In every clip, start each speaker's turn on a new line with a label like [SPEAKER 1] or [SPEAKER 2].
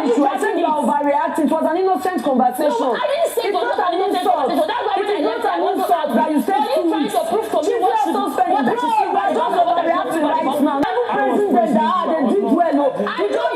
[SPEAKER 1] an issue. I said you are overreacting. It was an innocent conversation.
[SPEAKER 2] No, I didn't say it was an innocent conversation. That's why
[SPEAKER 1] it is not an insult that you said to me.
[SPEAKER 2] Trying to prove to me what you
[SPEAKER 1] are just overreacting right now. Every president that they did well. I don't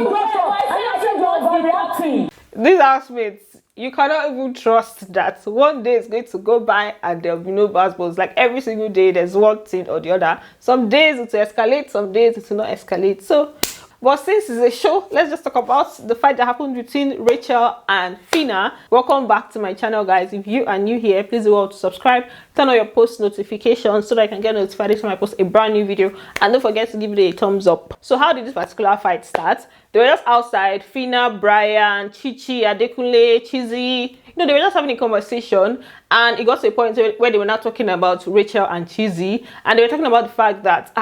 [SPEAKER 1] said you are overreacting.
[SPEAKER 3] These housemates, you cannot even trust that one day is going to go by and there'll be no basketballs. Like every single day, there's one thing or the other. Some days it will escalate, some days it will not escalate. So, but since it's a show, let's just talk about the fight that happened between Rachel and Fina. Welcome back to my channel, guys. If you are new here, please do well to subscribe, turn on your post notifications so that I can get notified each time I post a brand new video, and don't forget to give it a thumbs up. So how did this particular fight start? They were just outside. Fina, Brian, Chichi, Adekunle, Chizzy, they were just having a conversation, and it got to a point where they were not talking about Rachel and Chizzy, and they were talking about the fact that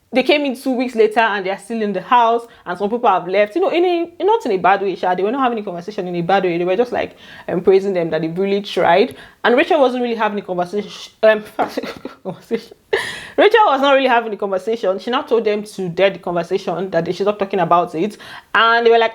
[SPEAKER 3] they came in 2 weeks later and they are still in the house, and some people have left. Not in a bad way, they were not having a conversation in a bad way. They were just like praising them that they really tried. And Rachel wasn't really having a conversation. Rachel was not really having a conversation. She now told them to dead the conversation, that they should stop talking about it. And they were like,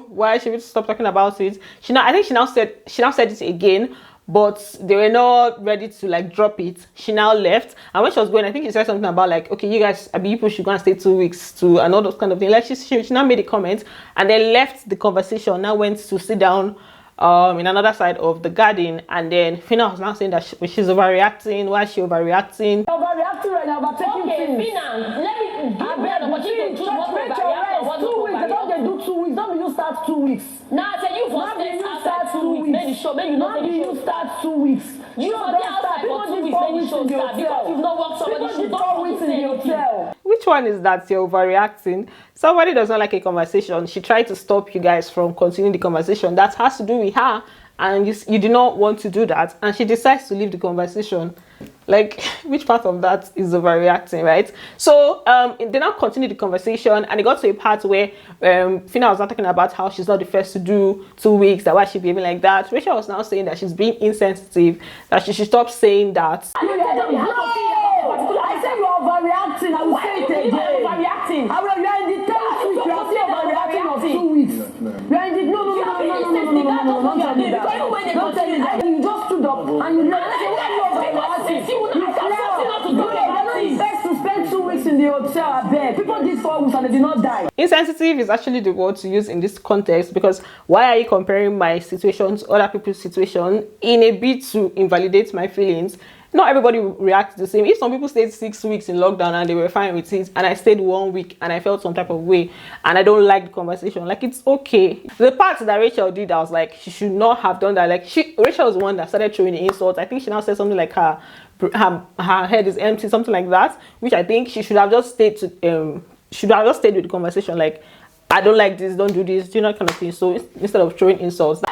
[SPEAKER 3] why should we stop talking about it? She now said it again. But they were not ready to like drop it. She now left, and when she was going, I think she said something about like, okay, you guys, people should go and stay 2 weeks too, and all those kind of things. Like she now made a comment and then left the conversation. Now went to sit down in another side of the garden, and then Fina was now saying that she's overreacting. Why is she overreacting?
[SPEAKER 1] Overreacting right now, but taking things.
[SPEAKER 2] Fina, let me give me an opportunity to choose what to overreact and what not to overreact.
[SPEAKER 1] Don't they do 2 weeks? Don't you start 2 weeks?
[SPEAKER 2] Now I said you start 2 weeks. Then you show, then you know
[SPEAKER 1] you start 2 weeks.
[SPEAKER 2] You for the outside for 2 weeks, then you show start because you've not worked somebody should not weeks in the hotel.
[SPEAKER 3] Which one is that you're overreacting? Somebody does not like a conversation. She tried to stop you guys from continuing the conversation. That has to do with her, and you do not want to do that, and she decides to leave the conversation. Like, which part of that is overreacting, right? So they now continue the conversation, and it got to a part where Fina was not talking about how she's not the first to do 2 weeks, that why she's behaving like that. Rachel was now saying that she's being insensitive, that she should stop saying that.
[SPEAKER 1] I said you are overreacting. I will say it again. Overreacting. You are in the 10th week. You are still overreacting of 2 weeks. You are in the no. Don't tell me that. You just stood up and you left. To spend 2 weeks in the hotel, bed. People did 4 weeks and they did not die.
[SPEAKER 3] Insensitive is actually the word to use in this context, because why are you comparing my situation to other people's situation in a bid to invalidate my feelings? Not everybody reacts the same. If some people stayed 6 weeks in lockdown and they were fine with it, and I stayed 1 week and I felt some type of way and I don't like the conversation, like, it's okay. The part that Rachel did, I was like, she should not have done that. Like, Rachel was the one that started throwing the insults. I think she now said something like her head is empty, something like that, which I think she should have just stayed with the conversation. Like, I don't like this, don't do this, kind of thing. So instead of throwing insults,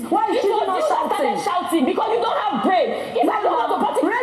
[SPEAKER 2] why is she not shouting? Because you don't have brain. If I don't have a particular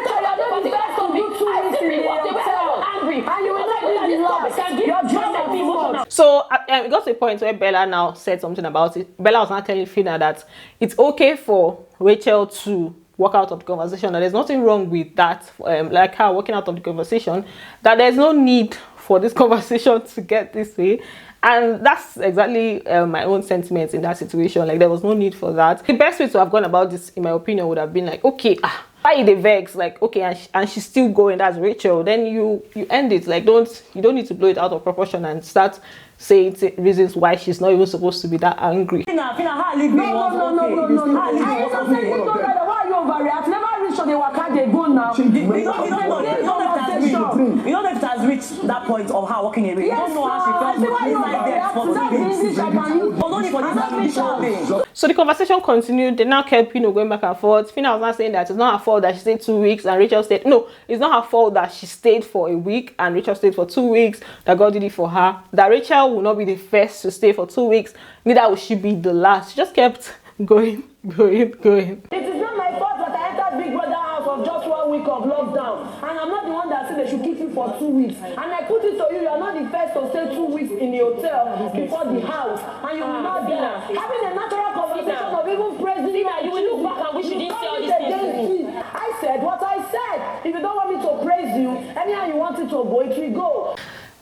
[SPEAKER 3] so it got to a point where Bella now said something about it. Bella was now telling Fina that it's okay for Rachel to walk out of the conversation, and there's nothing wrong with that, like her walking out of the conversation, that there's no need for this conversation to get this way. And that's exactly my own sentiments in that situation. Like, there was no need for that. The best way to have gone about this, in my opinion, would have been like, okay, why the vex? Like, okay, and she's still going, that's Rachel. Then you end it. Like, you don't need to blow it out of proportion and start saying reasons why she's not even supposed to be that angry.
[SPEAKER 1] Fina, how I leave you? No. Why are you overreacting? Never reach on the waka, they go now. You don't know if it has reached that point of her walking away. You don't know how she felt.
[SPEAKER 3] So the conversation continued. They now kept going back and forth. Fina was not saying that it's not her fault that she stayed 2 weeks, and Rachel said no, it's not her fault that she stayed for a week and Rachel stayed for 2 weeks, that God did it for her, that Rachel will not be the first to stay for 2 weeks, neither will she be the last. She just kept going.
[SPEAKER 1] It is not my fault that I entered Big Brother house of just 1 week of lockdown, and I'm not the one that said they should keep you for 2 weeks. And I put it to you are not the first to stay 2 weeks in the hotel before the house, and you will not be having a natural conversation of even praising you.
[SPEAKER 2] You will look back and wish you didn't say all these things to me.
[SPEAKER 1] I said what I said. If you don't want me to praise you, anyhow you want it it will go, it will go.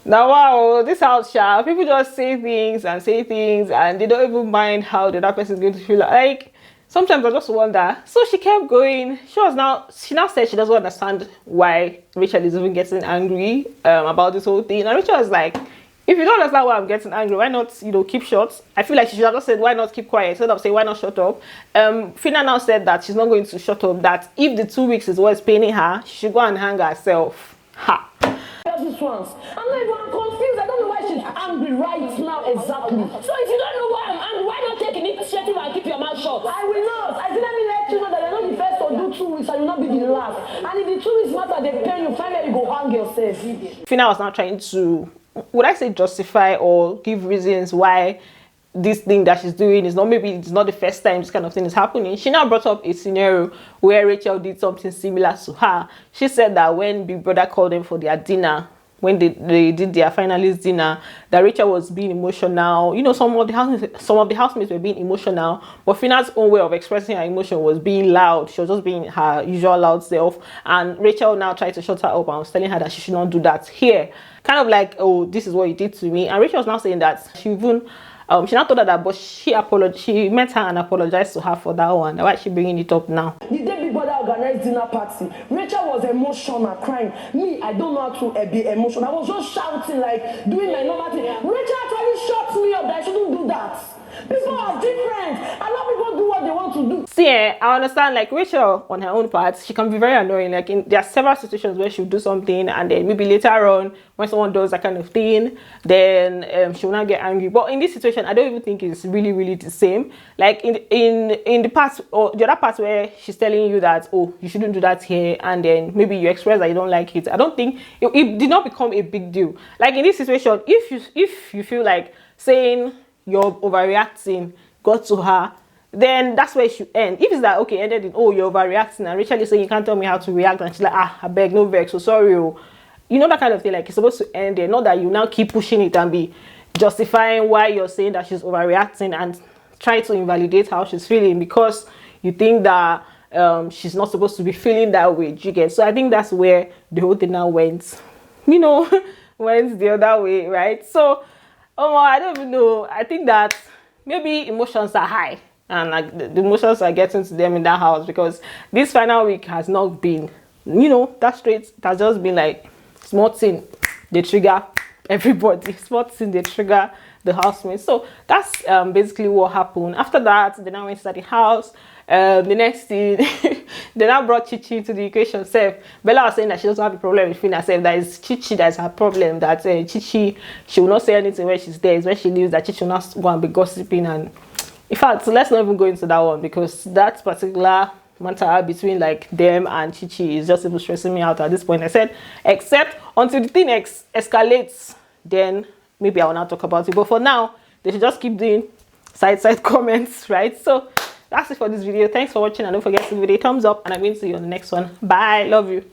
[SPEAKER 3] Now, wow, this house, sharp. People just say things, and they don't even mind how the other person is going to feel. Like, sometimes I just wonder. So she kept going. She now said she doesn't understand why Rachel is even getting angry about this whole thing. And Rachel was like, if you don't understand why I'm getting angry, why not, keep short? I feel like she should have just said, why not keep quiet? Instead of saying, why not shut up? Fina now said that she's not going to shut up, that if the 2 weeks is what's paining her, she should go and hang herself. Ha!
[SPEAKER 1] This ones. I'm not even confused. I don't know why she's angry right now exactly.
[SPEAKER 2] So if you don't know why I'm angry, why not take initiative and keep your mouth shut?
[SPEAKER 1] I will not. I said, let me let you know that you're not the first to do 2 weeks and you'll not be the last. And if the 2 weeks matter, they pay you, finally you go hang yourself.
[SPEAKER 3] Fina was now trying to, would I say justify or give reasons why this thing that she's doing is not, maybe it's not the first time this kind of thing is happening. She now brought up a scenario where Rachel did something similar to her. She said that when Big Brother called them for their dinner, when they did their finalist dinner, that Rachel was being emotional. Some of the housemates were being emotional, but Fina's own way of expressing her emotion was being loud. She was just being her usual loud self, and Rachel now tried to shut her up and was telling her that she should not do that here. Kind of like, oh, this is what you did to me. And Rachel was now saying that she even she not told her that, but she met her and apologized to her for that one. Why is she bringing it up now?
[SPEAKER 1] The day Big Brother organized dinner party, Rachel was emotional, crying. Me, I don't know how to be emotional. I was just shouting, like doing my normal thing. Rachel actually shut me up that I shouldn't do that. People are different. A lot of people do what they want to do.
[SPEAKER 3] See, I understand, like Rachel on her own part, she can be very annoying. Like there are several situations where she'll do something and then maybe later on when someone does that kind of thing, then she will not get angry. But in this situation, I don't even think it's really the same. Like in the past, or the other part where she's telling you that, oh, you shouldn't do that here, and then maybe you express that you don't like it. I don't think it did not become a big deal. Like in this situation, if you feel like saying you're overreacting got to her, then that's where it should end. If it's like, okay, ended in, oh, you're overreacting, and Rachel is saying you can't tell me how to react, and she's like, I beg, no vex, so sorry, oh. That kind of thing. Like, it's supposed to end there, not that you now keep pushing it and be justifying why you're saying that she's overreacting and try to invalidate how she's feeling because you think that she's not supposed to be feeling that way. You get? So I think that's where the whole thing now went went the other way, right? So I don't even know. I think that maybe emotions are high and like the emotions are getting to them in that house, because this final week has not been, that straight. It has just been like small thing, they trigger everybody. Small thing, they trigger the housemates. So that's basically what happened. After that, they now went inside the house. The next thing, they now brought Chichi to the equation. Bella was saying that she doesn't have a problem with Fina. That is Chichi that's her problem. That Chichi, she will not say anything when she's there. It's when she leaves that Chichi will not go and be gossiping. And in fact, so let's not even go into that one, because that particular matter between like them and Chichi is just even stressing me out at this point. I said, except until the thing escalates, then maybe I will not talk about it. But for now, they should just keep doing side comments, right? So that's it for this video. Thanks for watching, and don't forget to give it a thumbs up, and I'm going to see you on the next one. Bye. Love you.